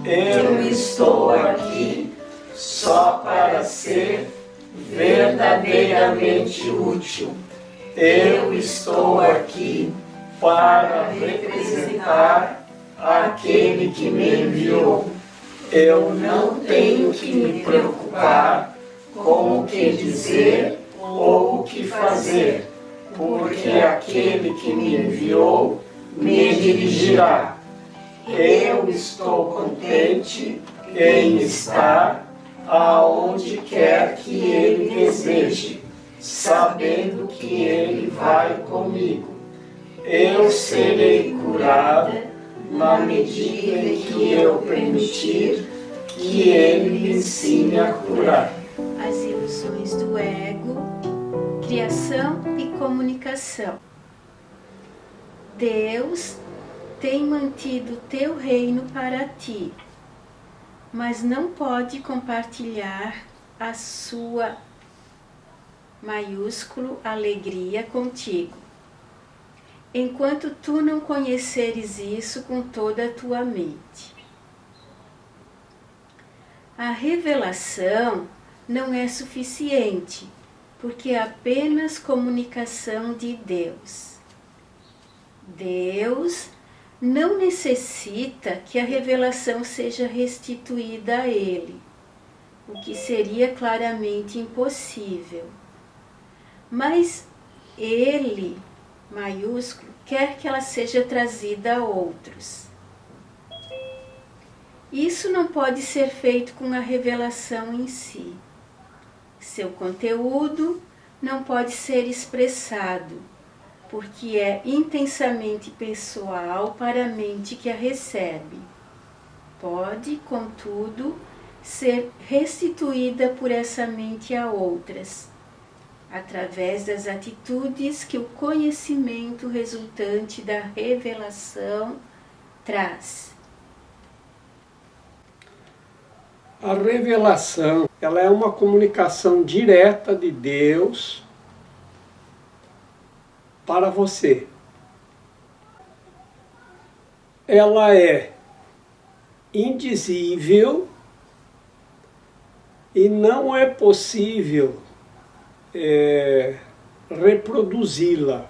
Eu estou aqui só para ser verdadeiramente útil. Eu estou aqui para representar aquele que me enviou. Eu não tenho que me preocupar com o que dizer ou o que fazer, porque aquele que me enviou me dirigirá. Eu estou contente em estar aonde quer que Ele deseje, sabendo que Ele vai comigo. Eu serei curada na medida em que eu permitir que Ele me ensine a curar. As ilusões do ego, criação e comunicação. Deus tem mantido teu reino para ti, mas não pode compartilhar a sua maiúsculo alegria contigo, enquanto tu não conheceres isso com toda a tua mente. A revelação não é suficiente, porque é apenas comunicação de Deus. Deus não necessita que a revelação seja restituída a Ele, o que seria claramente impossível. Mas Ele, maiúsculo, quer que ela seja trazida a outros. Isso não pode ser feito com a revelação em si. Seu conteúdo não pode ser expressado, porque é intensamente pessoal para a mente que a recebe. Pode, contudo, ser restituída por essa mente a outras, através das atitudes que o conhecimento resultante da revelação traz. A revelação, ela é uma comunicação direta de Deus para você. Ela é indizível e não é possível reproduzi-la.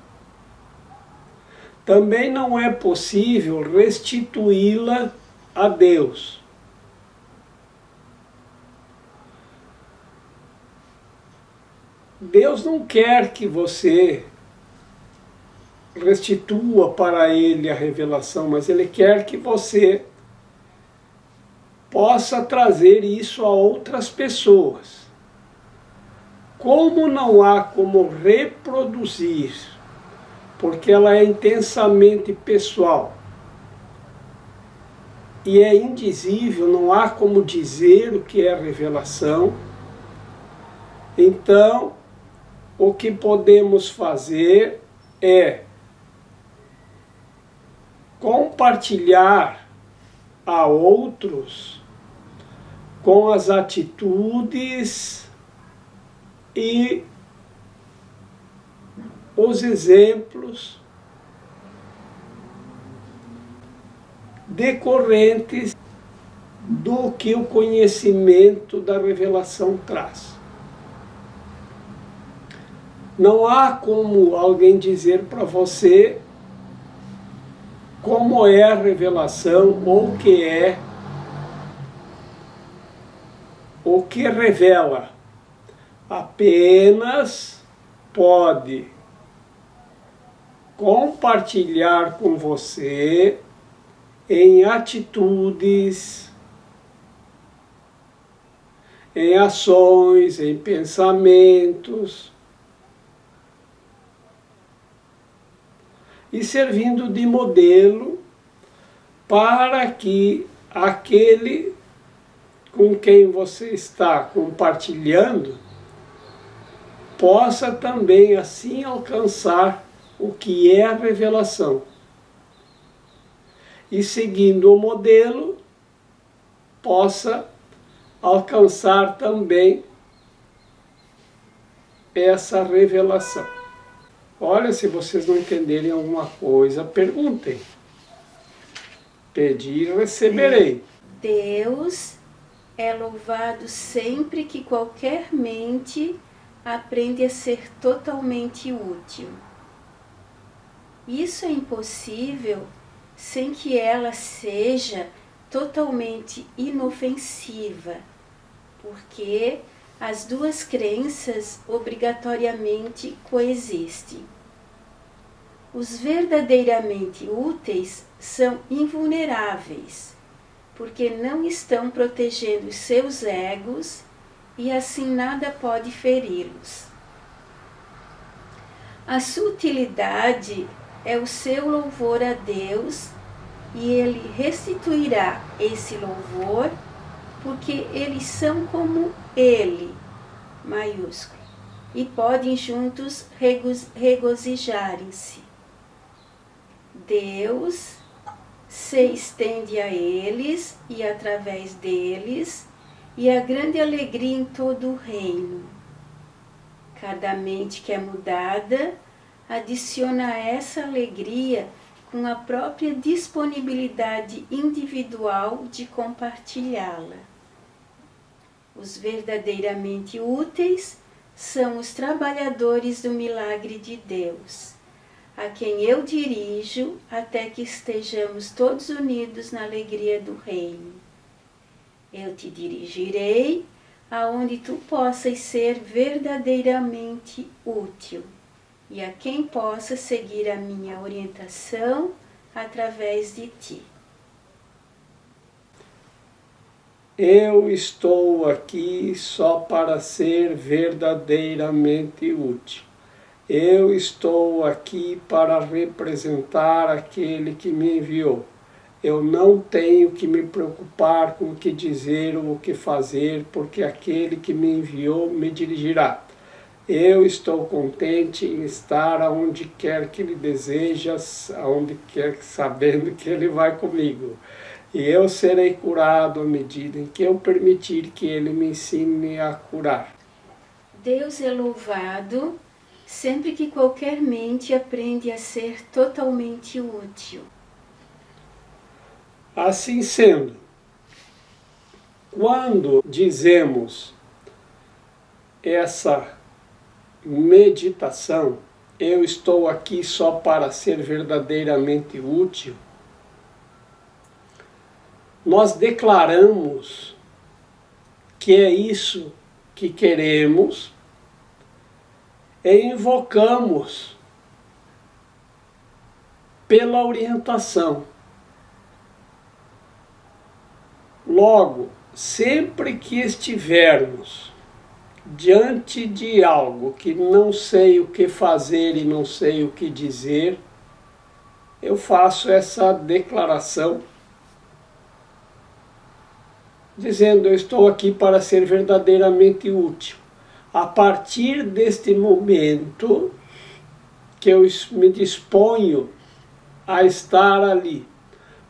Também não é possível restituí-la a Deus. Deus não quer que você restitua para Ele a revelação, mas Ele quer que você possa trazer isso a outras pessoas. Como não há como reproduzir, porque ela é intensamente pessoal e é indizível, não há como dizer o que é revelação, então o que podemos fazer é compartilhar a outros com as atitudes e os exemplos decorrentes do que o conhecimento da revelação traz. Não há como alguém dizer para você como é a revelação ou o que revela. Apenas pode compartilhar com você em atitudes, em ações, em pensamentos, e servindo de modelo para que aquele com quem você está compartilhando possa também assim alcançar o que é a revelação. E seguindo o modelo, possa alcançar também essa revelação. Olha, se vocês não entenderem alguma coisa, perguntem. Pedir, receberei. Deus é louvado sempre que qualquer mente aprende a ser totalmente útil. Isso é impossível sem que ela seja totalmente inofensiva, porque as duas crenças obrigatoriamente coexistem. Os verdadeiramente úteis são invulneráveis, porque não estão protegendo os seus egos e assim nada pode feri-los. A sutilidade é o seu louvor a Deus e Ele restituirá esse louvor porque eles são como Ele, maiúsculo, e podem juntos regozijarem-se. Deus se estende a eles e através deles, e a grande alegria em todo o reino. Cada mente que é mudada adiciona a essa alegria com a própria disponibilidade individual de compartilhá-la. Os verdadeiramente úteis são os trabalhadores do milagre de Deus, a quem eu dirijo até que estejamos todos unidos na alegria do reino. Eu te dirigirei aonde tu possas ser verdadeiramente útil e a quem possa seguir a minha orientação através de ti. Eu estou aqui só para ser verdadeiramente útil. Eu estou aqui para representar aquele que me enviou. Eu não tenho que me preocupar com o que dizer ou o que fazer, porque aquele que me enviou me dirigirá. Eu estou contente em estar aonde quer que Ele deseja, aonde quer, sabendo que Ele vai comigo. E eu serei curado à medida em que eu permitir que Ele me ensine a curar. Deus é louvado sempre que qualquer mente aprende a ser totalmente útil. Assim sendo, quando dizemos essa meditação, eu estou aqui só para ser verdadeiramente útil, nós declaramos que é isso que queremos e invocamos pela orientação. Logo, sempre que estivermos diante de algo que não sei o que fazer e não sei o que dizer, eu faço essa declaração dizendo: eu estou aqui para ser verdadeiramente útil. A partir deste momento que eu me disponho a estar ali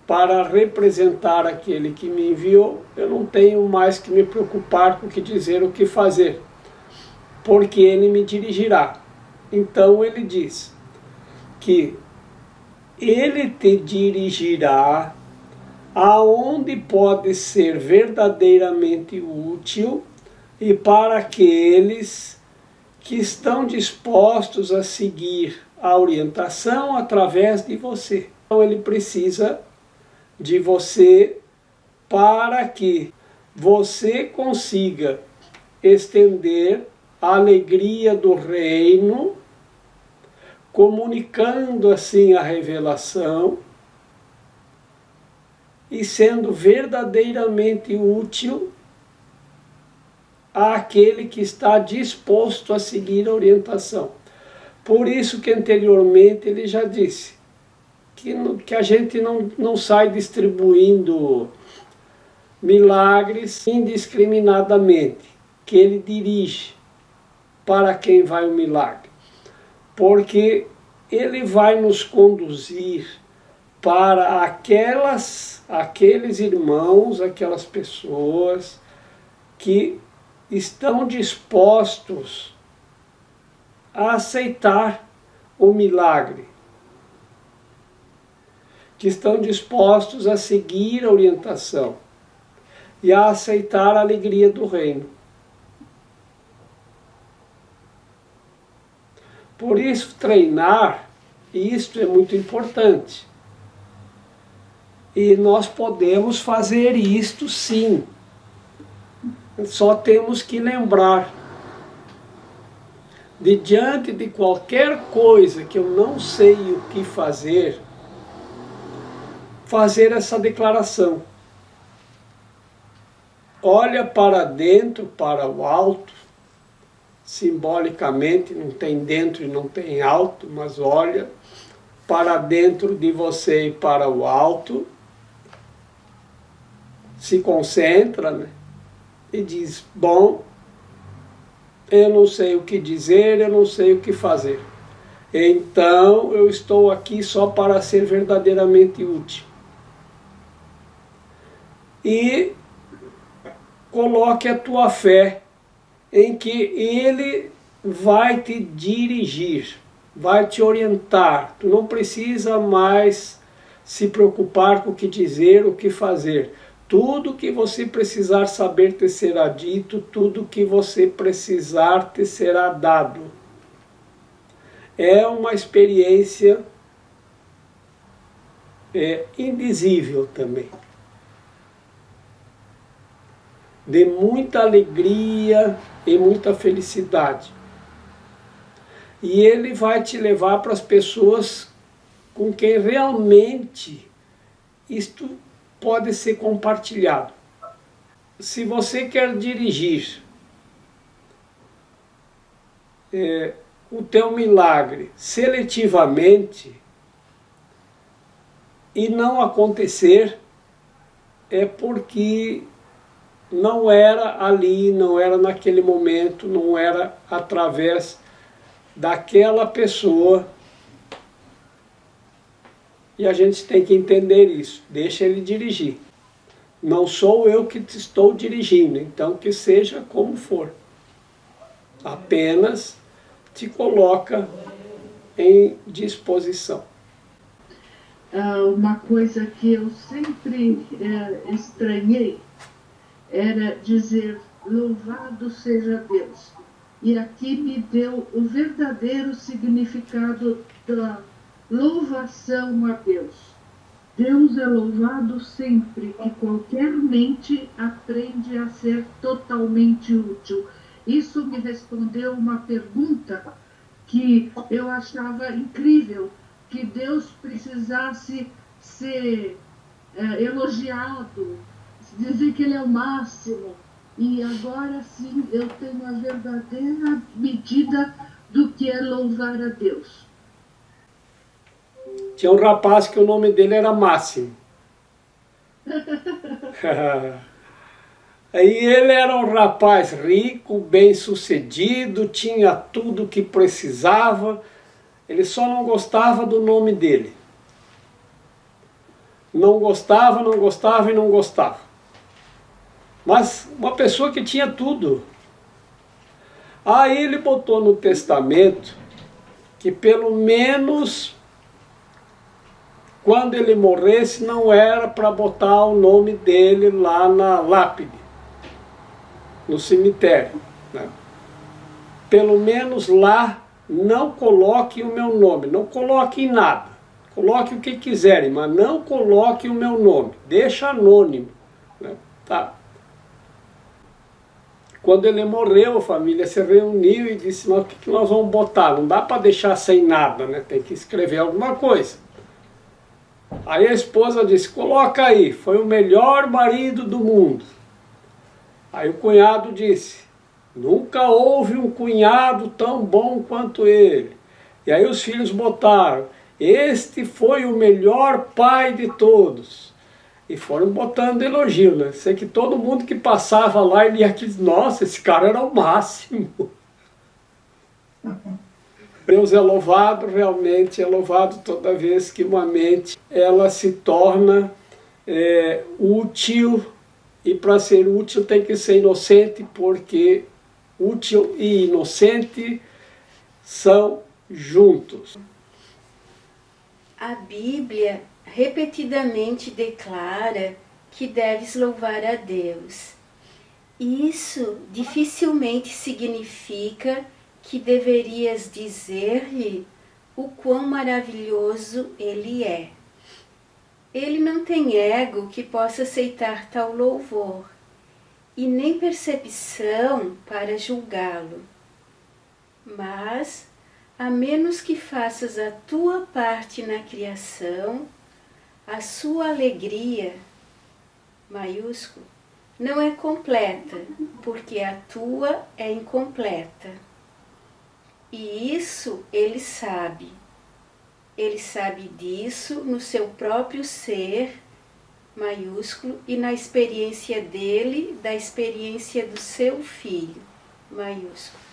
para representar aquele que me enviou, eu não tenho mais que me preocupar com o que dizer, o que fazer, porque ele me dirigirá. Então ele diz que ele te dirigirá aonde pode ser verdadeiramente útil e para aqueles que estão dispostos a seguir a orientação através de você. Então ele precisa de você para que você consiga estender a alegria do reino, comunicando assim a revelação e sendo verdadeiramente útil àquele que está disposto a seguir a orientação. Por isso que anteriormente ele já disse que a gente não sai distribuindo milagres indiscriminadamente, que ele dirige para quem vai o milagre, porque ele vai nos conduzir para aqueles irmãos, aquelas pessoas que estão dispostos a aceitar o milagre, que estão dispostos a seguir a orientação. e a aceitar a alegria do reino. Por isso, treinar, isto é muito importante. E nós podemos fazer isto sim. Só temos que lembrar de diante de qualquer coisa que eu não sei o que fazer essa declaração. Olha para dentro, para o alto, simbolicamente, não tem dentro e não tem alto, mas olha para dentro de você e para o alto, se concentra, né? E diz, bom, eu não sei o que dizer, eu não sei o que fazer. Então eu estou aqui só para ser verdadeiramente útil. E coloque a tua fé em que Ele vai te dirigir, vai te orientar. Tu não precisa mais se preocupar com o que dizer, o que fazer. Tudo que você precisar saber te será dito, tudo que você precisar te será dado. É uma experiência indizível também. De muita alegria e muita felicidade. E ele vai te levar para as pessoas com quem realmente isto pode ser compartilhado. Se você quer dirigir o teu milagre seletivamente e não acontecer, é porque não era ali, não era naquele momento, não era através daquela pessoa. E a gente tem que entender isso. Deixa ele dirigir. Não sou eu que te estou dirigindo, então que seja como for. Apenas te coloca em disposição. Uma coisa que eu sempre estranhei era dizer louvado seja Deus. E aqui me deu o verdadeiro significado da louvação a Deus. Deus é louvado sempre que qualquer mente aprende a ser totalmente útil. Isso me respondeu uma pergunta que eu achava incrível, que Deus precisasse ser elogiado, dizer que Ele é o máximo. E agora sim eu tenho a verdadeira medida do que é louvar a Deus. Tinha um rapaz que o nome dele era Máximo. Aí ele era um rapaz rico, bem-sucedido, tinha tudo o que precisava, ele só não gostava do nome dele. Não gostava, não gostava e não gostava. Mas uma pessoa que tinha tudo. Aí ele botou no testamento que pelo menos quando ele morresse não era para botar o nome dele lá na lápide, no cemitério, né? Pelo menos lá não coloque o meu nome, não coloque em nada. Coloque o que quiserem, mas não coloque o meu nome. Deixa anônimo, né? Tá. Quando ele morreu, a família se reuniu e disse, mas o que nós vamos botar? Não dá para deixar sem nada, né? Tem que escrever alguma coisa. Aí a esposa disse, coloca aí, foi o melhor marido do mundo. Aí o cunhado disse, nunca houve um cunhado tão bom quanto ele. E aí os filhos botaram, este foi o melhor pai de todos. E foram botando elogio, né? Sei que todo mundo que passava lá, ele ia aqui, nossa, esse cara era o máximo. Deus é louvado, realmente é louvado toda vez que uma mente ela se torna útil, e para ser útil tem que ser inocente, porque útil e inocente são juntos. A Bíblia repetidamente declara que deves louvar a Deus. Isso dificilmente significa que deverias dizer-lhe o quão maravilhoso ele é. Ele não tem ego que possa aceitar tal louvor, e nem percepção para julgá-lo. Mas, a menos que faças a tua parte na criação, a sua alegria, maiúsculo, não é completa, porque a tua é incompleta. E isso ele sabe. Ele sabe disso no seu próprio ser, maiúsculo, e na experiência dele, da experiência do seu filho, maiúsculo.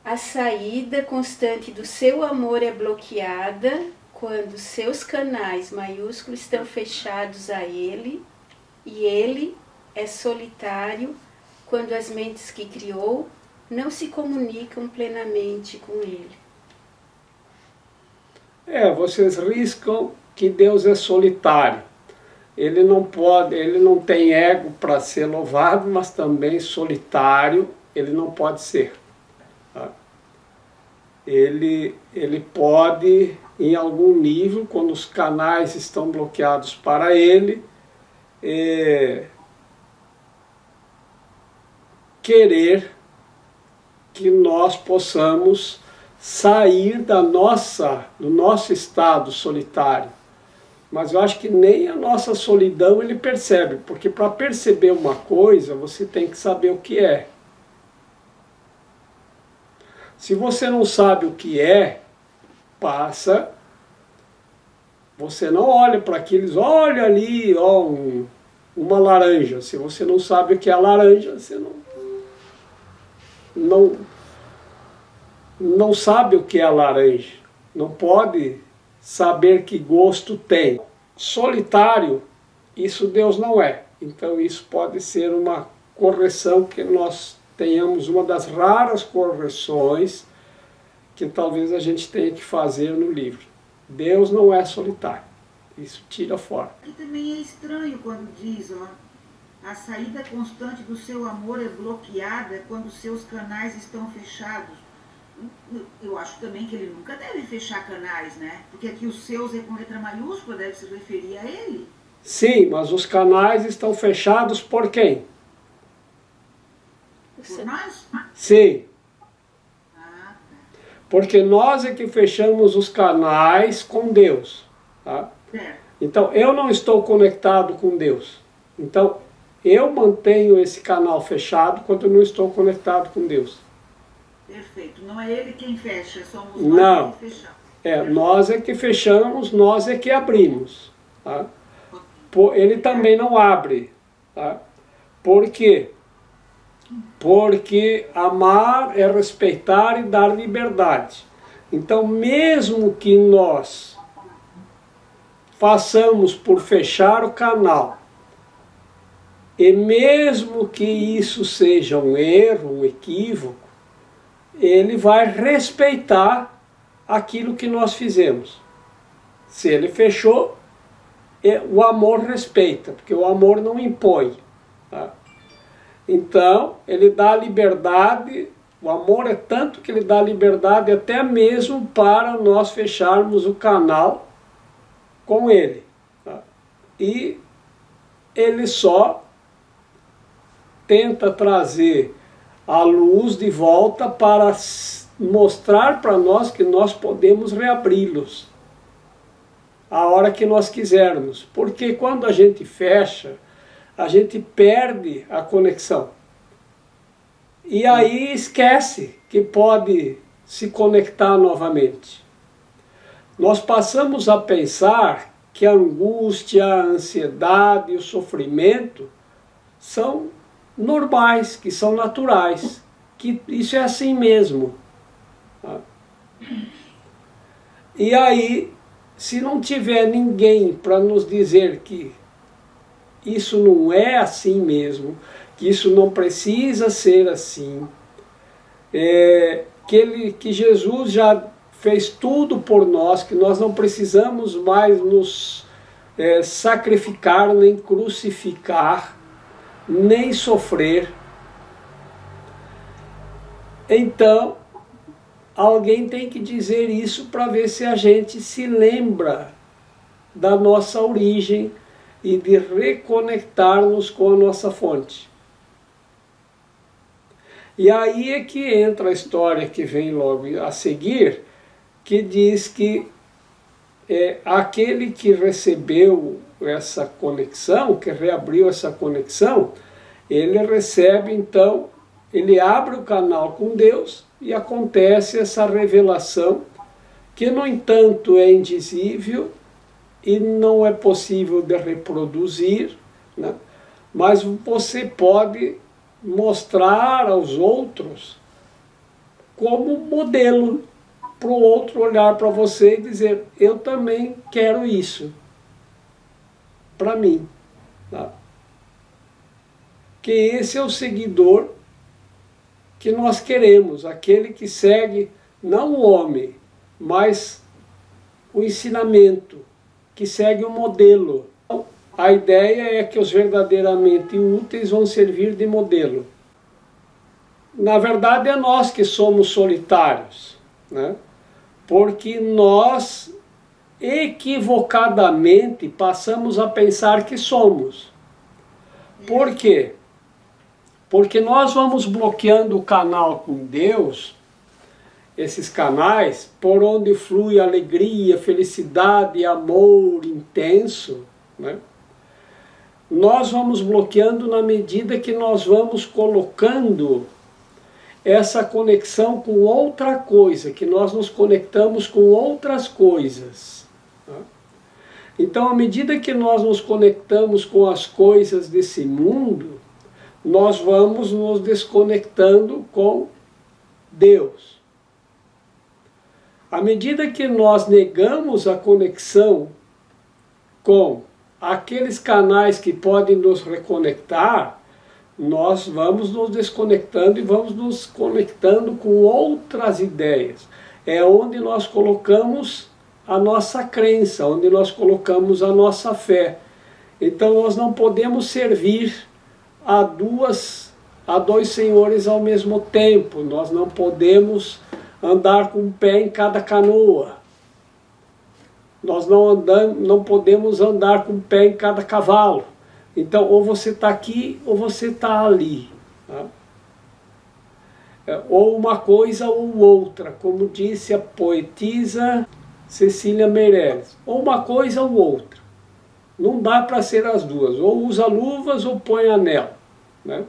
A saída constante do seu amor é bloqueada quando seus canais, maiúsculos, estão fechados a ele, e ele é solitário quando as mentes que criou não se comunicam plenamente com ele. Vocês riscam que Deus é solitário. Ele não tem ego para ser louvado, mas também solitário ele não pode ser. Tá? Ele pode, em algum nível, quando os canais estão bloqueados para ele, querer que nós possamos sair do nosso estado solitário. Mas eu acho que nem a nossa solidão ele percebe, porque para perceber uma coisa, você tem que saber o que é. Se você não sabe o que é, você não olha para aqueles, olha ali, uma laranja. Se você não sabe o que é a laranja, você não sabe o que é a laranja, não pode saber que gosto tem. Solitário, isso Deus não é. Então isso pode ser uma correção, que nós tenhamos uma das raras correções que talvez a gente tenha que fazer no livro. Deus não é solitário, isso tira fora. E também é estranho quando diz, a saída constante do seu amor é bloqueada quando seus canais estão fechados. Eu acho também que ele nunca deve fechar canais, né? Porque aqui os seus é com letra maiúscula, deve se referir a ele. Sim, mas os canais estão fechados por quem? Por nós? Sim. Porque nós é que fechamos os canais com Deus. Tá? Então, eu não estou conectado com Deus. Então, eu mantenho esse canal fechado quando eu não estou conectado com Deus. Perfeito. Não é ele quem fecha, somos nós que fechamos. Nós é que fechamos, nós é que abrimos. Tá? Ele também não abre. Tá? Por quê? Porque amar é respeitar e dar liberdade. Então, mesmo que nós façamos por fechar o canal, e mesmo que isso seja um erro, um equívoco, ele vai respeitar aquilo que nós fizemos. Se ele fechou, o amor respeita, porque o amor não impõe. Tá? Então, ele dá liberdade, o amor é tanto que ele dá liberdade até mesmo para nós fecharmos o canal com ele. Tá? E ele só tenta trazer a luz de volta para mostrar para nós que nós podemos reabri-los a hora que nós quisermos. Porque quando a gente fecha, a gente perde a conexão. E aí esquece que pode se conectar novamente. Nós passamos a pensar que a angústia, a ansiedade e o sofrimento são normais, que são naturais, que isso é assim mesmo. Tá? E aí, se não tiver ninguém para nos dizer que isso não é assim mesmo, que isso não precisa ser assim, que Jesus já fez tudo por nós, que nós não precisamos mais nos sacrificar, nem crucificar, nem sofrer. Então, alguém tem que dizer isso para ver se a gente se lembra da nossa origem e de reconectar-nos com a nossa fonte. E aí é que entra a história que vem logo a seguir, que diz que aquele que recebeu essa conexão, que reabriu essa conexão, ele recebe então, ele abre o canal com Deus e acontece essa revelação, que no entanto é indizível e não é possível de reproduzir, né? Mas você pode mostrar aos outros como modelo, para o outro olhar para você e dizer, eu também quero isso para mim. Tá? Que esse é o seguidor que nós queremos, aquele que segue não o homem, mas o ensinamento, que segue o modelo. A ideia é que os verdadeiramente úteis vão servir de modelo. Na verdade é nós que somos solitários, né? Porque nós equivocadamente passamos a pensar que somos. Por quê? Porque nós vamos bloqueando o canal com Deus, esses canais, por onde flui alegria, felicidade, amor intenso, né? Nós vamos bloqueando na medida que nós vamos colocando essa conexão com outra coisa, que nós nos conectamos com outras coisas. Tá? Então, à medida que nós nos conectamos com as coisas desse mundo, nós vamos nos desconectando com Deus. À medida que nós negamos a conexão com aqueles canais que podem nos reconectar, nós vamos nos desconectando e vamos nos conectando com outras ideias. É onde nós colocamos a nossa crença, onde nós colocamos a nossa fé. Então nós não podemos servir a dois senhores ao mesmo tempo. Nós não podemos andar com um pé em cada canoa. Nós não podemos andar com um pé em cada cavalo. Então, ou você está aqui, ou você está ali. Tá? Ou uma coisa ou outra, como disse a poetisa Cecília Meirelles. Ou uma coisa ou outra. Não dá para ser as duas. Ou usa luvas ou põe anel. Né?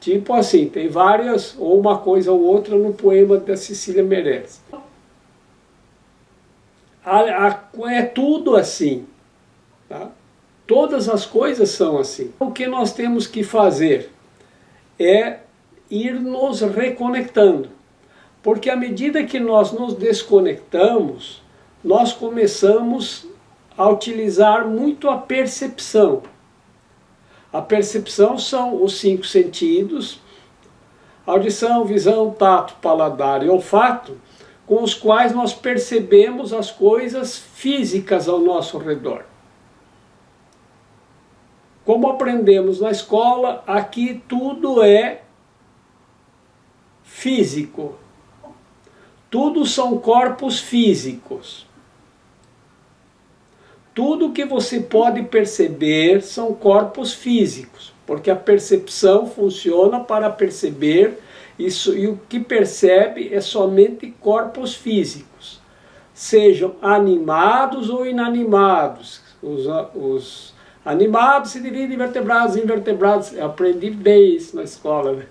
Tipo assim, tem várias, ou uma coisa ou outra no poema da Cecília Meirelles. É tudo assim. Tá? Todas as coisas são assim. O que nós temos que fazer é ir nos reconectando. Porque à medida que nós nos desconectamos, nós começamos a utilizar muito a percepção. A percepção são os 5 sentidos, audição, visão, tato, paladar e olfato, com os quais nós percebemos as coisas físicas ao nosso redor. Como aprendemos na escola, aqui tudo é físico. Tudo são corpos físicos. Tudo que você pode perceber são corpos físicos, porque a percepção funciona para perceber isso, e o que percebe é somente corpos físicos, sejam animados ou inanimados. Os animados se dividem em vertebrados e invertebrados. Eu aprendi bem isso na escola, né?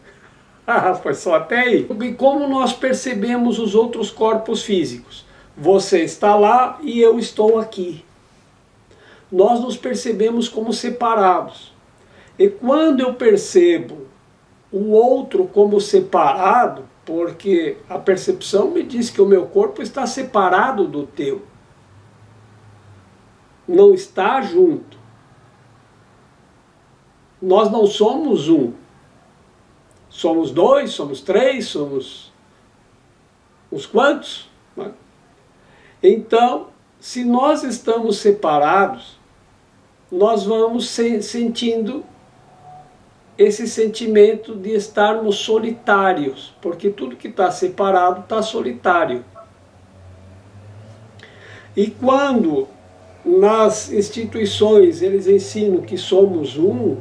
Foi só até aí. E como nós percebemos os outros corpos físicos? Você está lá e eu estou aqui. Nós nos percebemos como separados. E quando eu percebo o outro como separado, porque a percepção me diz que o meu corpo está separado do teu, não está junto. Nós não somos um. Somos 2, somos 3, somos uns quantos? Né? Então, se nós estamos separados, nós vamos sentindo esse sentimento de estarmos solitários, porque tudo que está separado está solitário. E quando nas instituições eles ensinam que somos um,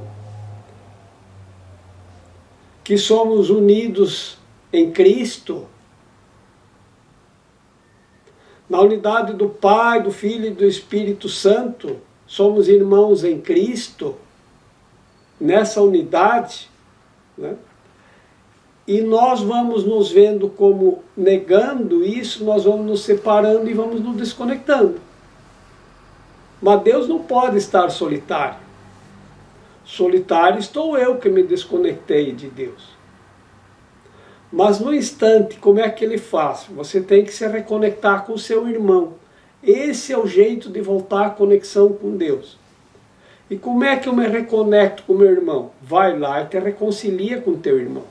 que somos unidos em Cristo, na unidade do Pai, do Filho e do Espírito Santo, somos irmãos em Cristo, nessa unidade, né? E nós vamos nos vendo como negando isso, nós vamos nos separando e vamos nos desconectando. Mas Deus não pode estar solitário. Solitário estou eu que me desconectei de Deus. Mas no instante, como é que ele faz? Você tem que se reconectar com o seu irmão. Esse é o jeito de voltar à conexão com Deus. E como é que eu me reconecto com o meu irmão? Vai lá e te reconcilia com o teu irmão.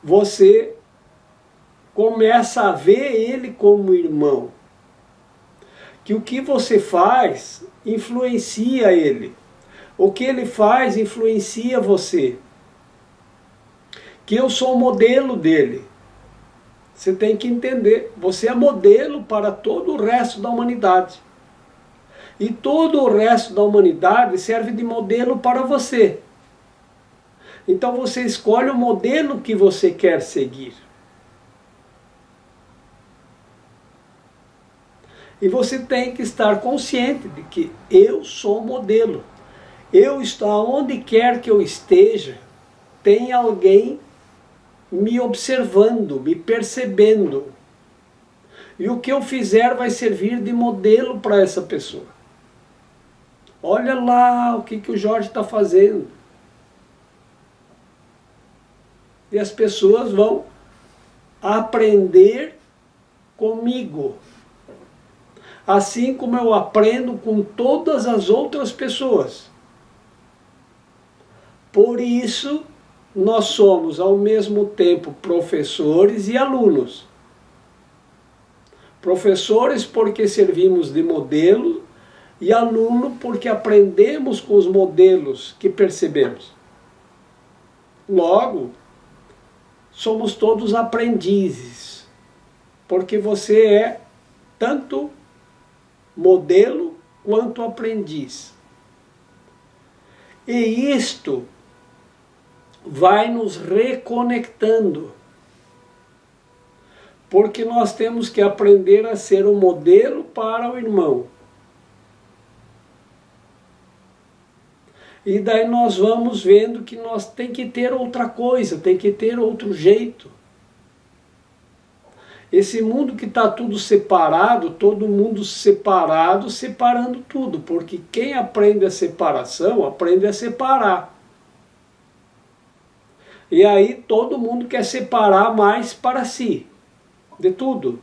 Você começa a ver ele como irmão. Que o que você faz influencia ele. O que ele faz influencia você. Que eu sou o modelo dele. Você tem que entender, você é modelo para todo o resto da humanidade. E todo o resto da humanidade serve de modelo para você. Então você escolhe o modelo que você quer seguir. E você tem que estar consciente de que eu sou modelo. Eu estou aonde quer que eu esteja, tem alguém me observando, me percebendo. E o que eu fizer vai servir de modelo para essa pessoa. Olha lá o que o Jorge está fazendo. E as pessoas vão aprender comigo. Assim como eu aprendo com todas as outras pessoas. Por isso, nós somos ao mesmo tempo professores e alunos. Professores porque servimos de modelo e aluno porque aprendemos com os modelos que percebemos. Logo, somos todos aprendizes, porque você é tanto modelo quanto aprendiz. E isto vai nos reconectando, porque nós temos que aprender a ser um modelo para o irmão. E daí nós vamos vendo que nós tem que ter outra coisa, tem que ter outro jeito. Esse mundo que está tudo separado, todo mundo separado, separando tudo, porque quem aprende a separação, aprende a separar. E aí todo mundo quer separar mais para si, de tudo.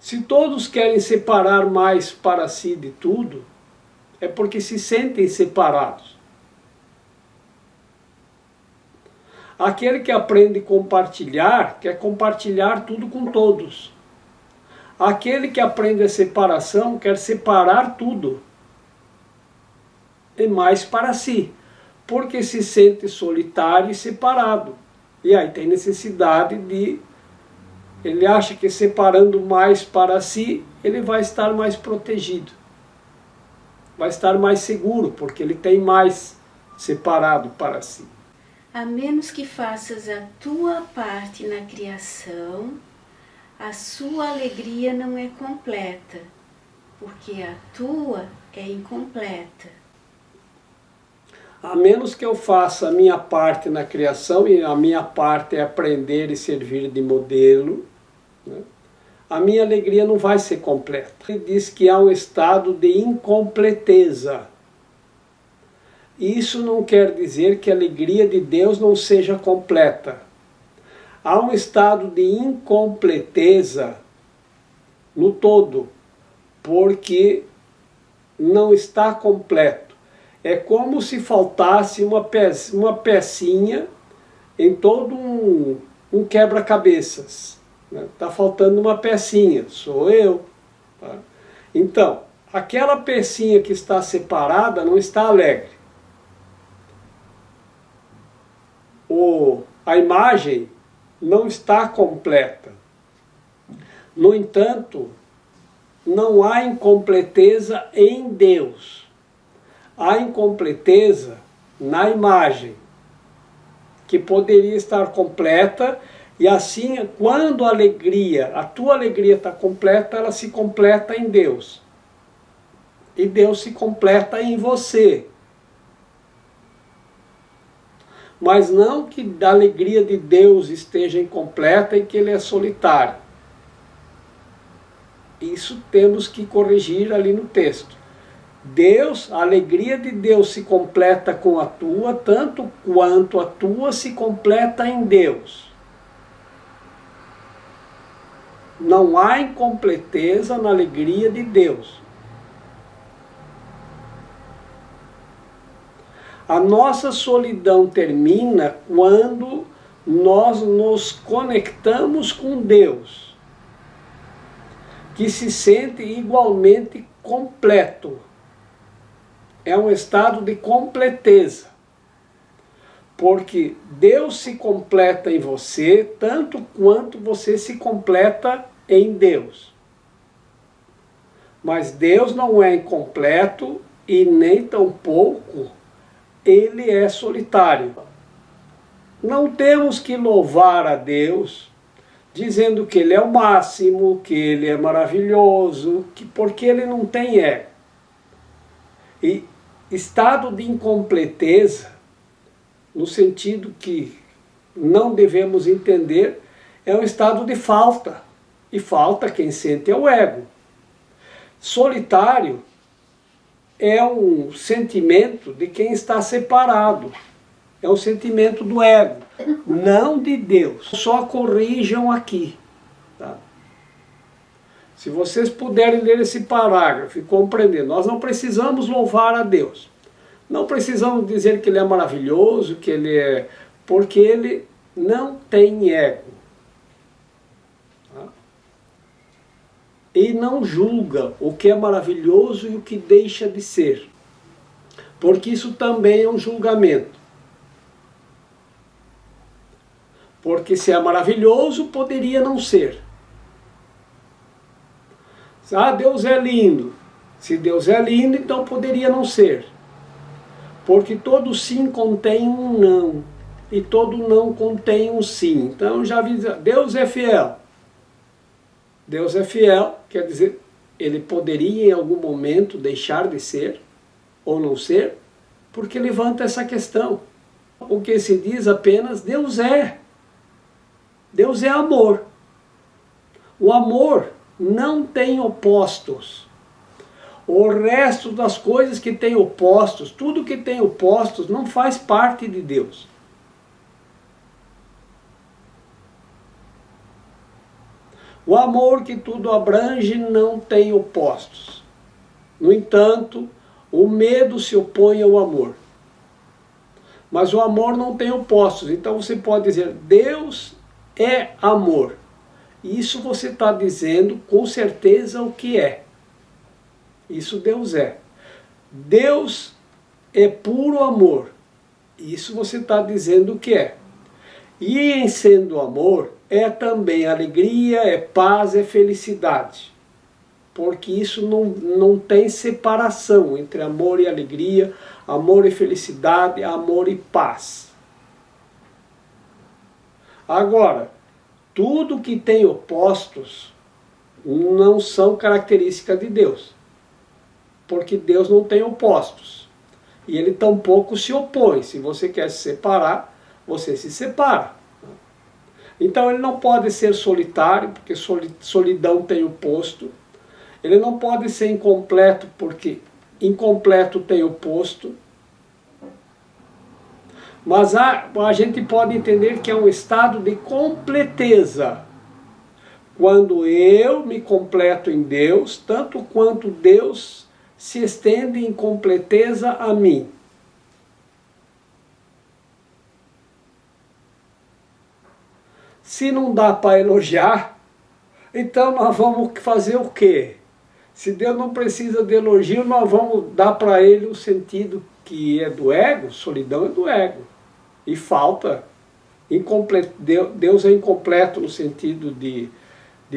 Se todos querem separar mais para si de tudo, é porque se sentem separados. Aquele que aprende a compartilhar, quer compartilhar tudo com todos. Aquele que aprende a separação, quer separar tudo. E mais para si. Porque se sente solitário e separado. E aí tem necessidade de... Ele acha que separando mais para si, ele vai estar mais protegido. Vai estar mais seguro, porque ele tem mais separado para si. A menos que faças a tua parte na criação, a sua alegria não é completa, porque a tua é incompleta. A menos que eu faça a minha parte na criação, e a minha parte é aprender e servir de modelo, né? A minha alegria não vai ser completa. Ele diz que há um estado de incompleteza. Isso não quer dizer que a alegria de Deus não seja completa. Há um estado de incompleteza no todo, porque não está completo. É como se faltasse uma pecinha em todo um quebra-cabeças. Está faltando uma pecinha, sou eu. Tá? Então, aquela pecinha que está separada não está alegre. A imagem não está completa. No entanto, não há incompleteza em Deus. Há incompleteza na imagem, que poderia estar completa, e assim, quando a tua alegria está completa, ela se completa em Deus. E Deus se completa em você. Mas não que a alegria de Deus esteja incompleta e que Ele é solitário. Isso temos que corrigir ali no texto. A alegria de Deus se completa com a tua, tanto quanto a tua se completa em Deus. Não há incompleteza na alegria de Deus. A nossa solidão termina quando nós nos conectamos com Deus, que se sente igualmente completo. É um estado de completeza, porque Deus se completa em você tanto quanto você se completa em Deus. Mas Deus não é incompleto e nem tampouco Ele é solitário. Não temos que louvar a Deus dizendo que Ele é o máximo, que Ele é maravilhoso, porque Ele não tem ego. E estado de incompleteza, no sentido que não devemos entender, é um estado de falta. E falta quem sente é o ego. Solitário é um sentimento de quem está separado. É um sentimento do ego, não de Deus. Só corrijam aqui. Tá? Se vocês puderem ler esse parágrafo e compreender, nós não precisamos louvar a Deus. Não precisamos dizer que Ele é maravilhoso, que Ele é... porque Ele não tem ego. Tá? E não julga o que é maravilhoso e o que deixa de ser. Porque isso também é um julgamento. Porque se é maravilhoso, poderia não ser. Ah, Deus é lindo. Se Deus é lindo, então poderia não ser. Porque todo sim contém um não. E todo não contém um sim. Então já avisa, Deus é fiel. Deus é fiel, quer dizer, Ele poderia em algum momento deixar de ser, ou não ser, porque levanta essa questão. O que se diz apenas, Deus é. Deus é amor. O amor não tem opostos. O resto das coisas que tem opostos, tudo que tem opostos, não faz parte de Deus. O amor que tudo abrange não tem opostos. No entanto, o medo se opõe ao amor. Mas o amor não tem opostos. Então você pode dizer, Deus é amor. Isso você está dizendo com certeza o que é. Isso Deus é. Deus é puro amor. Isso você está dizendo o que é. E em sendo amor, é também alegria, é paz, é felicidade. Porque isso não tem separação entre amor e alegria, amor e felicidade, amor e paz. Agora, tudo que tem opostos não são características de Deus. Porque Deus não tem opostos. E Ele tampouco se opõe. Se você quer se separar, você se separa. Então Ele não pode ser solitário, porque solidão tem oposto. Ele não pode ser incompleto, porque incompleto tem oposto. Mas a gente pode entender que é um estado de completeza. Quando eu me completo em Deus, tanto quanto Deus se estende em completeza a mim. Se não dá para elogiar, Então nós vamos fazer o quê? Se Deus não precisa de elogio, nós vamos dar para ele o sentido que é do ego. Solidão é do ego. E falta. Deus é incompleto no sentido de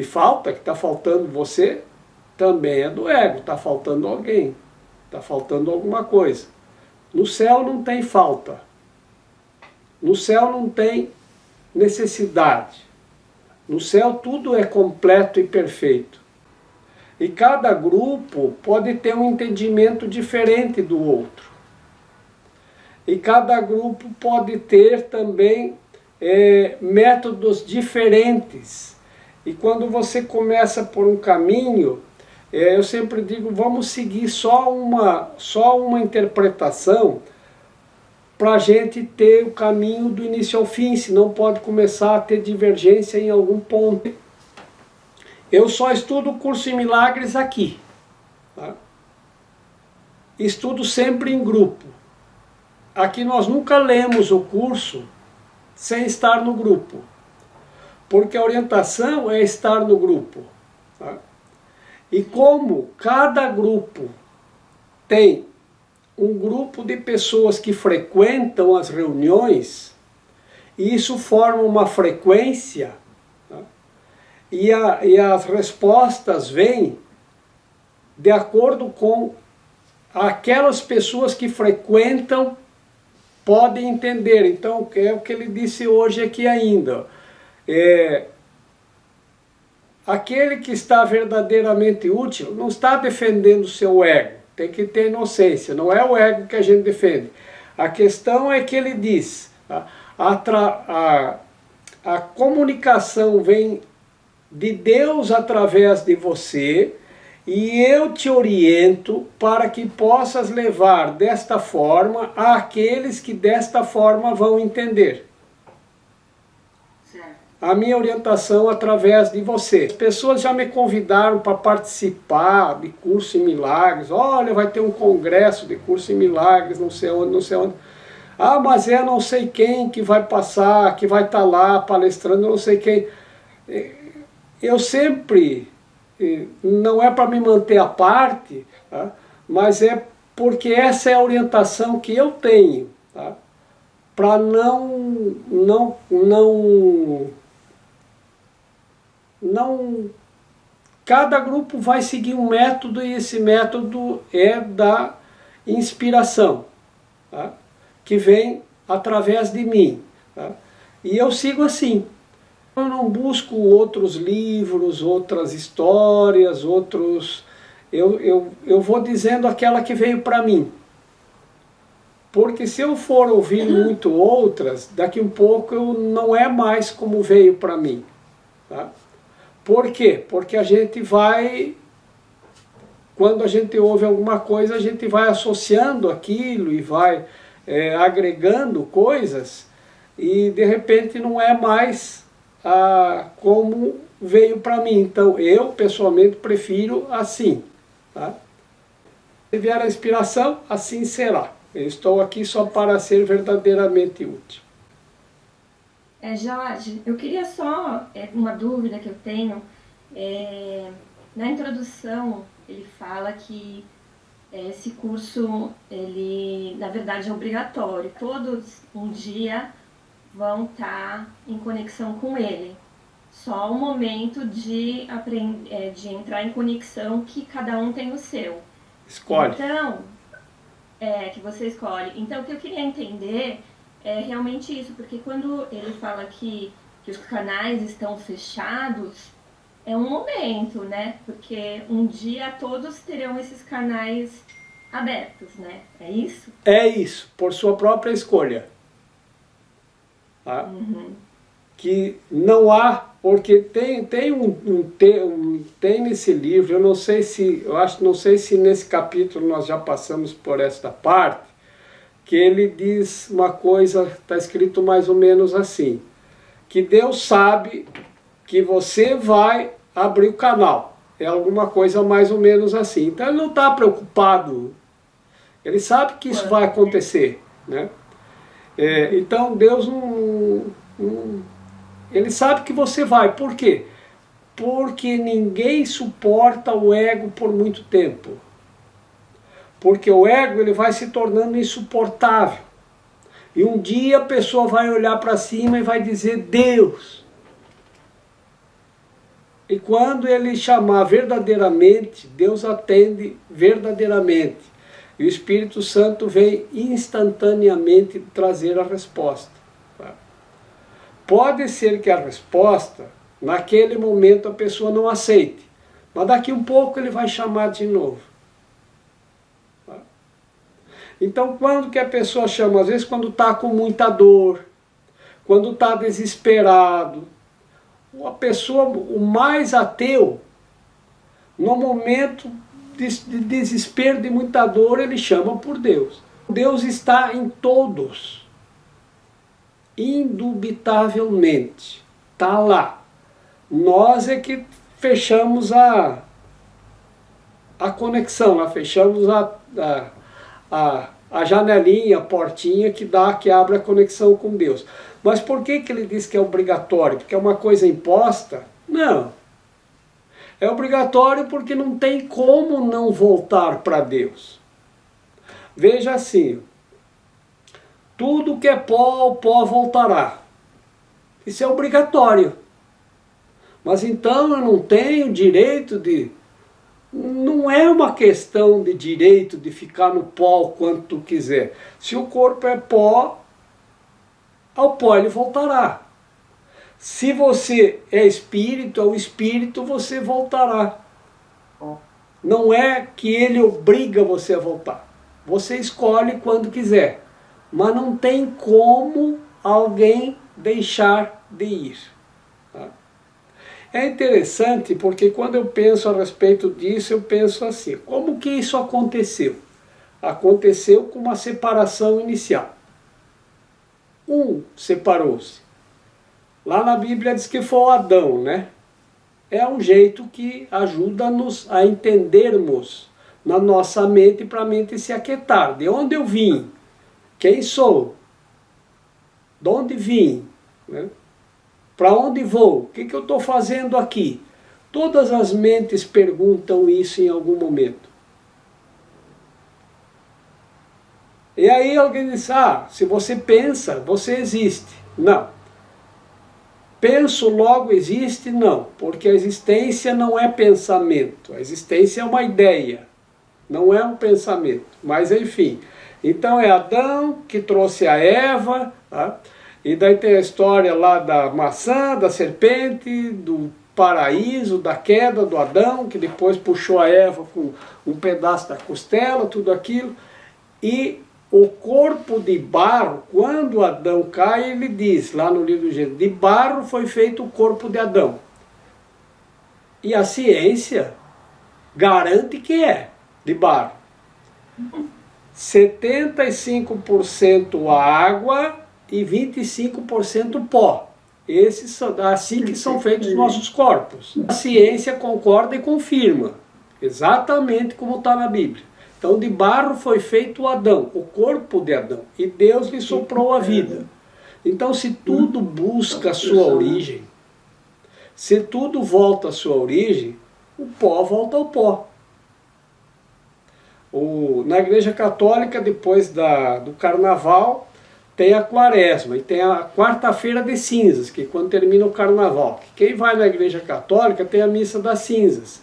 falta, que está faltando você, também é do ego. Está faltando alguém. Está faltando alguma coisa. No céu não tem falta. No céu não tem necessidade. No céu tudo é completo e perfeito. E cada grupo pode ter um entendimento diferente do outro. E cada grupo pode ter também métodos diferentes. E quando você começa por um caminho, eu sempre digo, vamos seguir só uma interpretação para a gente ter o caminho do início ao fim, senão pode começar a ter divergência em algum ponto. Eu só estudo o curso em milagres aqui. Tá? Estudo sempre em grupo. Aqui nós nunca lemos o curso sem estar no grupo. Porque a orientação é estar no grupo. Tá? E como cada grupo tem um grupo de pessoas que frequentam as reuniões, e isso forma uma frequência, tá? E as respostas vêm de acordo com aquelas pessoas que frequentam podem entender. Então, é o que ele disse hoje aqui ainda. Aquele que está verdadeiramente útil não está defendendo o seu ego. Tem que ter inocência. Não é o ego que a gente defende. A questão é que ele diz, a comunicação vem de Deus através de você, e eu te oriento para que possas levar desta forma àqueles que desta forma vão entender. A minha orientação através de você. As pessoas já me convidaram para participar de curso em milagres. Olha, vai ter um congresso de curso em milagres, não sei onde, não sei onde. Ah, mas é não sei quem que vai passar, que vai estar lá palestrando, não sei quem. Eu sempre, não é para me manter à parte, tá? Mas é porque essa é a orientação que eu tenho, tá? Para cada grupo vai seguir um método, e esse método é da inspiração, tá? Que vem através de mim, tá? E eu sigo assim. Eu não busco outros livros, outras histórias, eu vou dizendo aquela que veio para mim. Porque se eu for ouvir muito outras, daqui um pouco eu não é mais como veio para mim, tá? Por quê? Porque a gente vai, quando a gente ouve alguma coisa, a gente vai associando aquilo e vai agregando coisas, e de repente não é mais como veio para mim. Então eu pessoalmente prefiro assim, tá? Se vier a inspiração, assim será. Eu estou aqui só para ser verdadeiramente útil. Jorge, eu queria só, uma dúvida que eu tenho, na introdução ele fala que esse curso, ele na verdade é obrigatório, todos um dia vão estar em conexão com ele, só o momento de entrar em conexão que cada um tem o seu. Escolhe. Então, que você escolhe. Então o que eu queria entender é realmente isso, porque quando ele fala que os canais estão fechados, é um momento, né? Porque um dia todos terão esses canais abertos, né? É isso? É isso, por sua própria escolha. Tá? Uhum. Que não há, porque tem nesse livro, não sei se nesse capítulo nós já passamos por esta parte, que ele diz uma coisa, está escrito mais ou menos assim, que Deus sabe que você vai abrir o canal. É alguma coisa mais ou menos assim. Então ele não está preocupado. Ele sabe que isso vai acontecer, né? Então Deus ele sabe que você vai. Por quê? Porque ninguém suporta o ego por muito tempo. Porque o ego ele vai se tornando insuportável. E um dia a pessoa vai olhar para cima e vai dizer Deus. E quando ele chamar verdadeiramente, Deus atende verdadeiramente. E o Espírito Santo vem instantaneamente trazer a resposta. Pode ser que a resposta, naquele momento a pessoa não aceite. Mas daqui um pouco ele vai chamar de novo. Então quando que a pessoa chama? Às vezes quando está com muita dor, quando está desesperado. A pessoa, o mais ateu, no momento de desespero, de muita dor, ele chama por Deus. Deus está em todos. Indubitavelmente. Está lá. Nós é que fechamos a conexão, nós fechamos a janelinha, a portinha que abre a conexão com Deus. Mas por que ele diz que é obrigatório? Porque é uma coisa imposta? Não. É obrigatório porque não tem como não voltar para Deus. Veja assim, tudo que é pó, ao pó voltará. Isso é obrigatório. Mas então eu não tenho direito de... Não é uma questão de direito de ficar no pó o quanto tu quiser. Se o corpo é pó, ao pó ele voltará. Se você é espírito, ao espírito você voltará. Não é que ele obriga você a voltar. Você escolhe quando quiser. Mas não tem como alguém deixar de ir. É interessante porque quando eu penso a respeito disso, eu penso assim, como que isso aconteceu? Aconteceu com uma separação inicial. Um separou-se. Lá na Bíblia diz que foi o Adão, né? É um jeito que ajuda-nos a entendermos na nossa mente para a mente se aquietar. De onde eu vim? Quem sou? De onde vim? Né? Para onde vou? O que eu estou fazendo aqui? Todas as mentes perguntam isso em algum momento. E aí alguém diz, se você pensa, você existe. Não. Penso, logo existe? Não. Porque a existência não é pensamento. A existência é uma ideia. Não é um pensamento. Mas enfim. Então é Adão que trouxe a Eva, tá? E daí tem a história lá da maçã, da serpente, do paraíso, da queda do Adão, que depois puxou a Eva com um pedaço da costela, tudo aquilo. E o corpo de barro, quando Adão cai, ele diz, lá no livro do Gênesis, de barro foi feito o corpo de Adão. E a ciência garante que é de barro. 75% água e 25% pó. Esses são assim que são feitos os nossos corpos. A ciência concorda e confirma, exatamente como está na Bíblia. Então de barro foi feito o Adão, o corpo de Adão, e Deus lhe soprou a vida. Então se tudo busca a sua origem, se tudo volta à sua origem, o pó volta ao pó. Na Igreja Católica, depois do Carnaval, tem a Quaresma e tem a Quarta-feira de Cinzas, que é quando termina o Carnaval. Quem vai na Igreja Católica tem a Missa das Cinzas,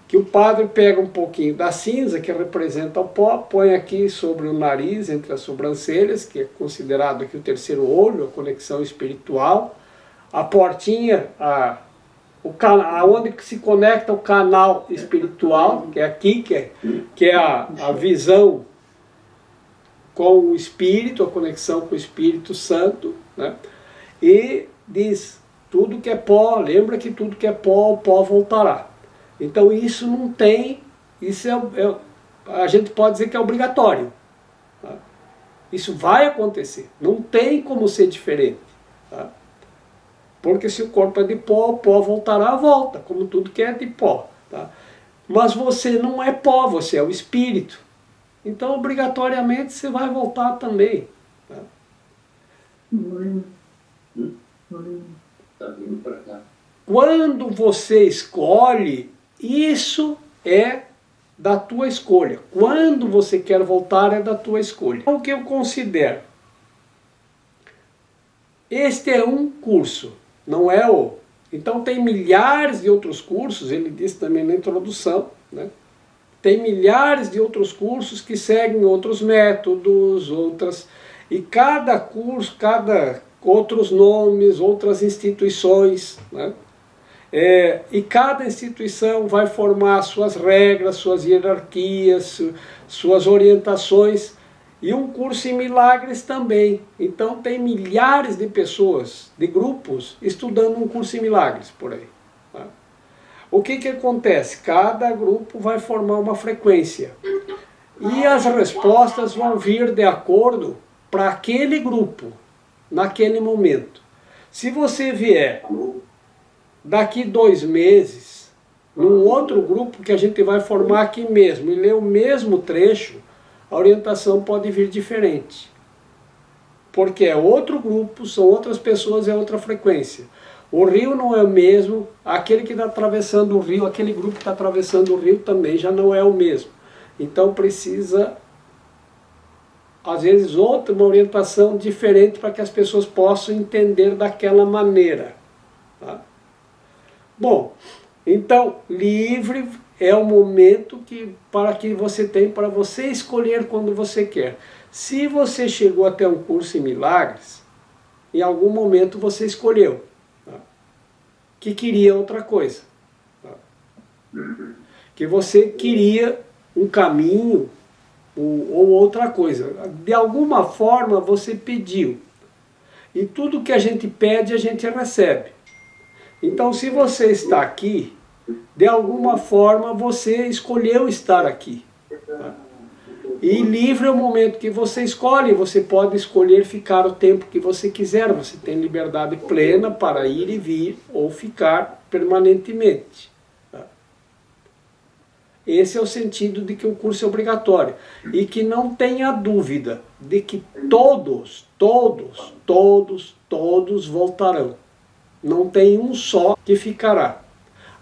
que o padre pega um pouquinho da cinza, que representa o pó, põe aqui sobre o nariz, entre as sobrancelhas, que é considerado aqui o terceiro olho, a conexão espiritual, a portinha, onde se conecta o canal espiritual, que é aqui, que é a visão com o Espírito, a conexão com o Espírito Santo, né? E diz, tudo que é pó, lembra que tudo que é pó, o pó voltará. Então isso não tem, isso a gente pode dizer que é obrigatório. Tá? Isso vai acontecer, não tem como ser diferente. Tá? Porque se o corpo é de pó, o pó voltará, volta, como tudo que é de pó. Tá? Mas você não é pó, você é o Espírito. Então obrigatoriamente você vai voltar também. Tá? Tá vindo para cá. quando você escolhe, isso é da tua escolha. Quando você quer voltar, é da tua escolha. O que eu considero? Este é um curso, não é o... Então tem milhares de outros cursos, ele disse também na introdução, né? Tem milhares de outros cursos que seguem outros métodos, e cada curso, outros nomes, outras instituições, né? E cada instituição vai formar suas regras, suas hierarquias, suas orientações, e um curso em milagres também. Então tem milhares de pessoas, de grupos, estudando um curso em milagres por aí. Tá? O que acontece? Cada grupo vai formar uma frequência. E as respostas vão vir de acordo para aquele grupo, naquele momento. Se você vier daqui 2 meses, num outro grupo que a gente vai formar aqui mesmo, e ler o mesmo trecho, a orientação pode vir diferente. Porque é outro grupo, são outras pessoas, é outra frequência. O rio não é o mesmo, aquele que está atravessando o rio, aquele grupo que está atravessando o rio também já não é o mesmo. Então precisa, às vezes, uma orientação diferente para que as pessoas possam entender daquela maneira. Tá? Bom, então, livre é o momento que você tem para você escolher quando você quer. Se você chegou até um curso em milagres, em algum momento você escolheu, tá? Que queria outra coisa. Tá? Que você queria um caminho ou outra coisa. De alguma forma você pediu. E tudo que a gente pede, a gente recebe. Então, se você está aqui, de alguma forma você escolheu estar aqui. Tá? E livre é o momento que você escolhe, você pode escolher ficar o tempo que você quiser, você tem liberdade plena para ir e vir ou ficar permanentemente. Tá? Esse é o sentido de que o curso é obrigatório. E que não tenha dúvida de que todos voltarão. Não tem um só que ficará.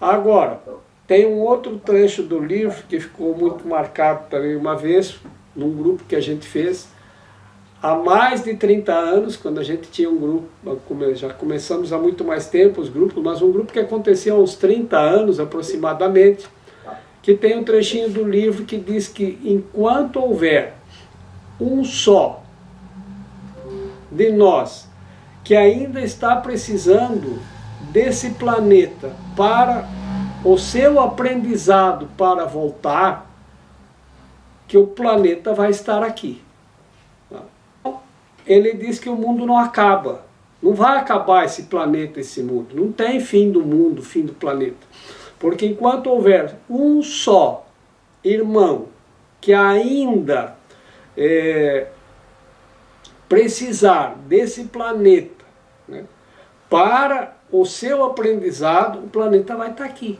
Agora, tem um outro trecho do livro que ficou muito marcado também uma vez, num grupo que a gente fez, há mais de 30 anos, quando a gente tinha um grupo, já começamos há muito mais tempo os grupos, mas um grupo que aconteceu há uns 30 anos aproximadamente, que tem um trechinho do livro que diz que enquanto houver um só de nós que ainda está precisando desse planeta para o seu aprendizado para voltar, que o planeta vai estar aqui. Ele diz que o mundo não acaba. Não vai acabar esse planeta, esse mundo. Não tem fim do mundo, fim do planeta. Porque enquanto houver um só irmão que ainda precisar desse planeta, né, para o seu aprendizado, o planeta vai estar aqui.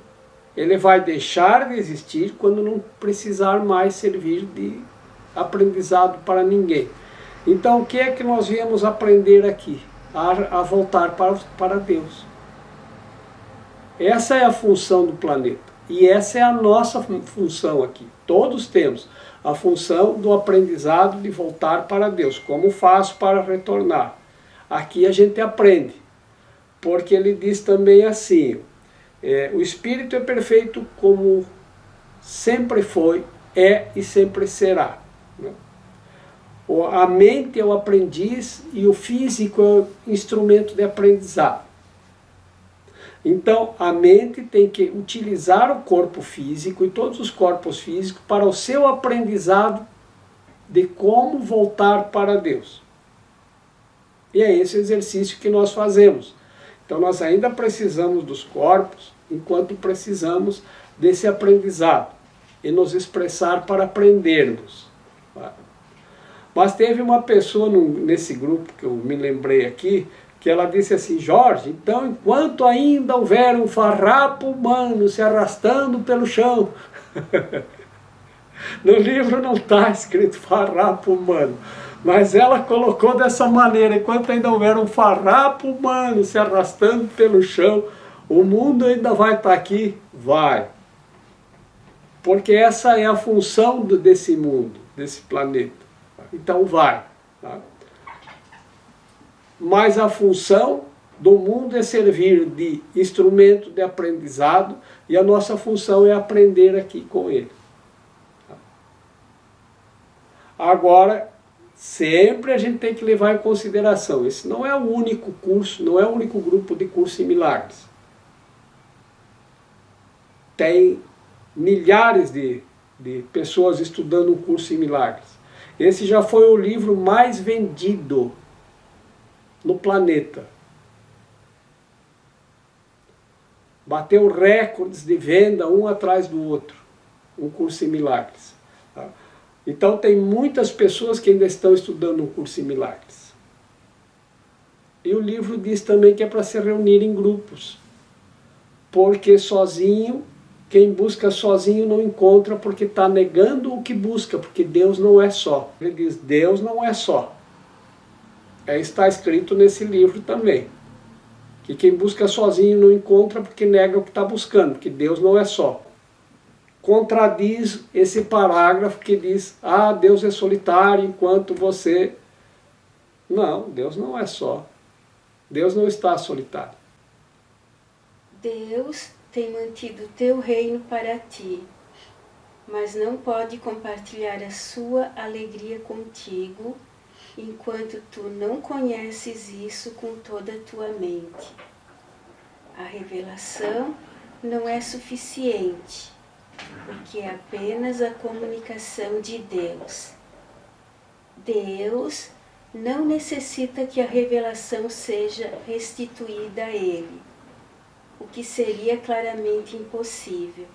Ele vai deixar de existir quando não precisar mais servir de aprendizado para ninguém. Então, o que é que nós viemos aprender aqui? A voltar para Deus. Essa é a função do planeta. E essa é a nossa função aqui. Todos temos a função do aprendizado de voltar para Deus. Como faço para retornar? Aqui a gente aprende. Porque ele diz também assim, o Espírito é perfeito como sempre foi, é e sempre será. Né? A mente é o aprendiz e o físico é o instrumento de aprendizado. Então, a mente tem que utilizar o corpo físico e todos os corpos físicos para o seu aprendizado de como voltar para Deus. E é esse exercício que nós fazemos. Então, nós ainda precisamos dos corpos, enquanto precisamos desse aprendizado e nos expressar para aprendermos. Mas teve uma pessoa nesse grupo que eu me lembrei aqui, que ela disse assim, Jorge, então enquanto ainda houver um farrapo humano se arrastando pelo chão, no livro não está escrito farrapo humano, mas ela colocou dessa maneira, enquanto ainda houver um farrapo humano se arrastando pelo chão, O mundo ainda vai estar aqui? Vai. Porque essa é a função desse mundo, desse planeta. Então vai. Tá? Mas a função do mundo é servir de instrumento de aprendizado e a nossa função é aprender aqui com ele. Agora, sempre a gente tem que levar em consideração, esse não é o único curso, não é o único grupo de curso em milagres. Tem milhares de pessoas estudando um curso em milagres. Esse já foi o livro mais vendido no planeta. Bateu recordes de venda um atrás do outro, um curso em milagres. Tá? Então tem muitas pessoas que ainda estão estudando um curso em milagres. E o livro diz também que é para se reunir em grupos. Porque sozinho, quem busca sozinho não encontra, porque está negando o que busca, porque Deus não é só. Ele diz, Deus não é só. Está escrito nesse livro também. Que quem busca sozinho não encontra porque nega o que está buscando, porque Deus não é só. Contradiz esse parágrafo que diz, Deus é solitário enquanto você... Não, Deus não é só. Deus não está solitário. Deus tem mantido o teu reino para ti, mas não pode compartilhar a sua alegria contigo enquanto tu não conheces isso com toda a tua mente. A revelação não é suficiente, porque é apenas a comunicação de Deus. Deus não necessita que a revelação seja restituída a Ele, o que seria claramente impossível,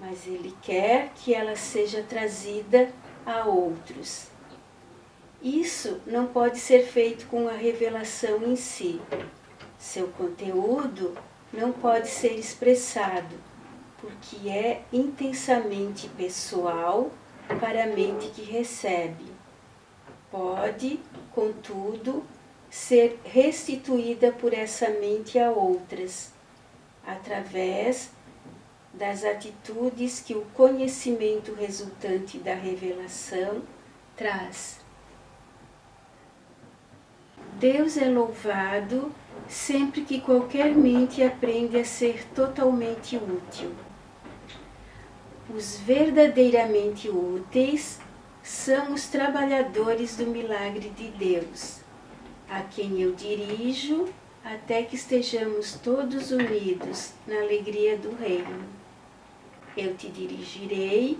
mas Ele quer que ela seja trazida a outros. Isso não pode ser feito com a revelação em si. Seu conteúdo não pode ser expressado, porque é intensamente pessoal para a mente que recebe. Pode, contudo, ser restituída por essa mente a outras, através das atitudes que o conhecimento resultante da revelação traz. Deus é louvado sempre que qualquer mente aprende a ser totalmente útil. Os verdadeiramente úteis são os trabalhadores do milagre de Deus, a quem eu dirijo até que estejamos todos unidos na alegria do reino. Eu te dirigirei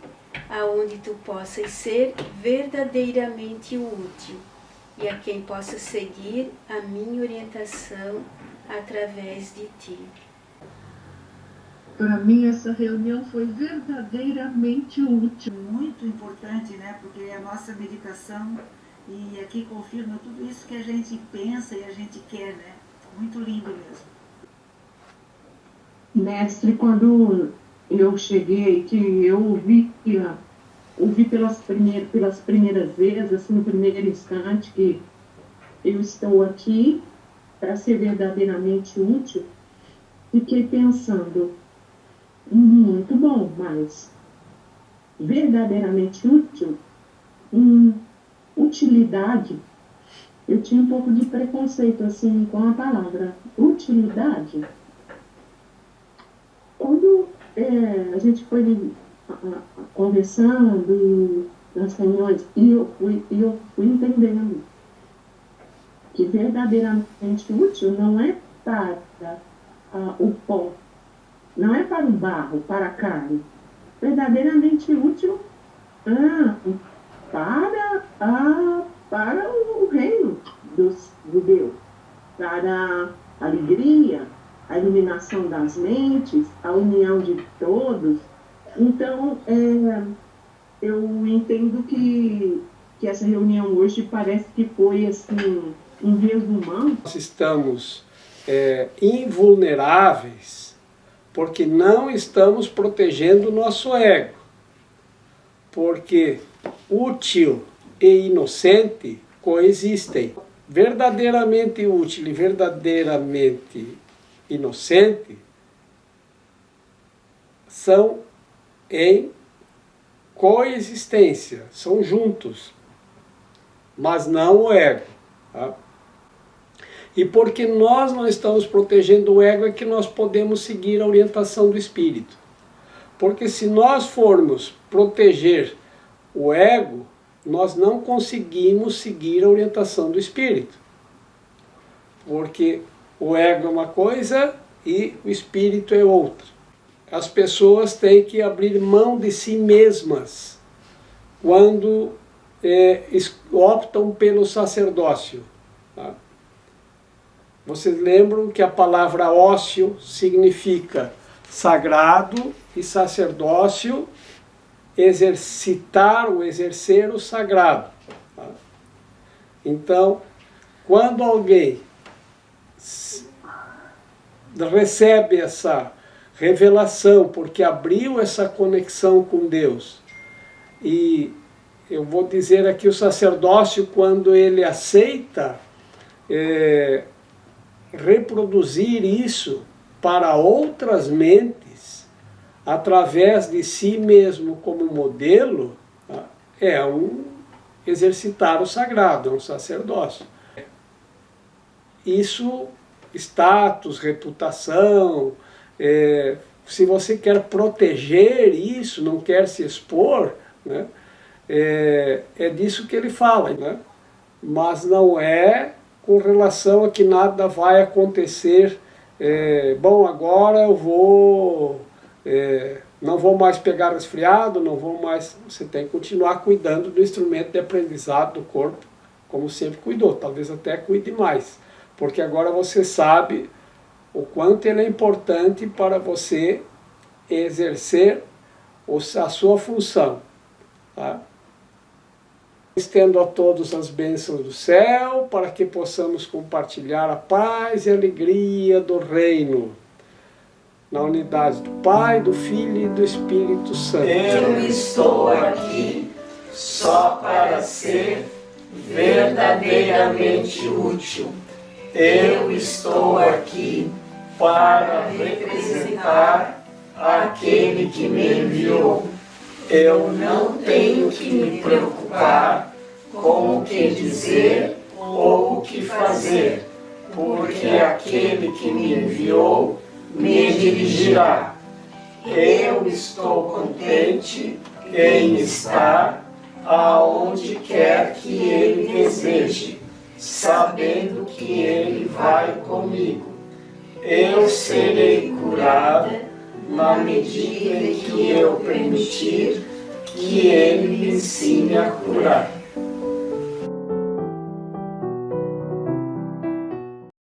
aonde tu possas ser verdadeiramente útil e a quem possa seguir a minha orientação através de ti. Para mim, essa reunião foi verdadeiramente útil. Muito importante, né? Porque é a nossa meditação, e aqui confirma tudo isso que a gente pensa e a gente quer, né? Muito lindo mesmo. Mestre, quando eu cheguei, que eu ouvi pelas primeiras vezes, assim, no primeiro instante, que eu estou aqui para ser verdadeiramente útil, fiquei pensando, muito bom, mas verdadeiramente útil, utilidade, eu tinha um pouco de preconceito assim com a palavra utilidade. Quando a gente foi conversando nas reuniões, e eu fui entendendo que verdadeiramente útil não é para o pó, não é para o barro, para a carne. Verdadeiramente útil para o reino de Deus, para a alegria, a iluminação das mentes, a união de todos. Então, eu entendo que essa reunião hoje parece que foi assim, um resumão. Nós estamos invulneráveis porque não estamos protegendo o nosso ego. Porque útil e inocente coexistem. Verdadeiramente útil e verdadeiramente inocente, são em coexistência, são juntos, mas não o ego. Tá? E porque nós não estamos protegendo o ego é que nós podemos seguir a orientação do Espírito. Porque se nós formos proteger o ego, nós não conseguimos seguir a orientação do Espírito. Porque o ego é uma coisa e o Espírito é outra. As pessoas têm que abrir mão de si mesmas quando optam pelo sacerdócio. Tá? Vocês lembram que a palavra ócio significa sagrado e sacerdócio, exercitar ou exercer o sagrado. Tá? Então, quando alguém recebe essa revelação, porque abriu essa conexão com Deus, e eu vou dizer aqui o sacerdócio, quando ele aceita reproduzir isso para outras mentes, através de si mesmo como modelo, tá? É um exercitar o sagrado, é um sacerdócio. Isso, status, reputação, se você quer proteger isso, não quer se expor, né? É disso que ele fala, né? Mas não é com relação a que nada vai acontecer, bom, agora eu vou, não vou mais pegar resfriado, não vou mais... Você tem que continuar cuidando do instrumento de aprendizado do corpo, como sempre cuidou, talvez até cuide mais, porque agora você sabe o quanto ele é importante para você exercer a sua função. Tá? Estendo a todos as bênçãos do céu, para que possamos compartilhar a paz e a alegria do reino. Na unidade do Pai, do Filho e do Espírito Santo. Eu estou aqui só para ser verdadeiramente útil. Eu estou aqui para representar aquele que me enviou. Eu não tenho que me preocupar com o que dizer ou o que fazer, porque aquele que me enviou me dirigirá. Eu estou contente em estar aonde quer que Ele deseje, sabendo que Ele vai comigo. Eu serei curada na medida em que eu permitir que Ele me ensine a curar.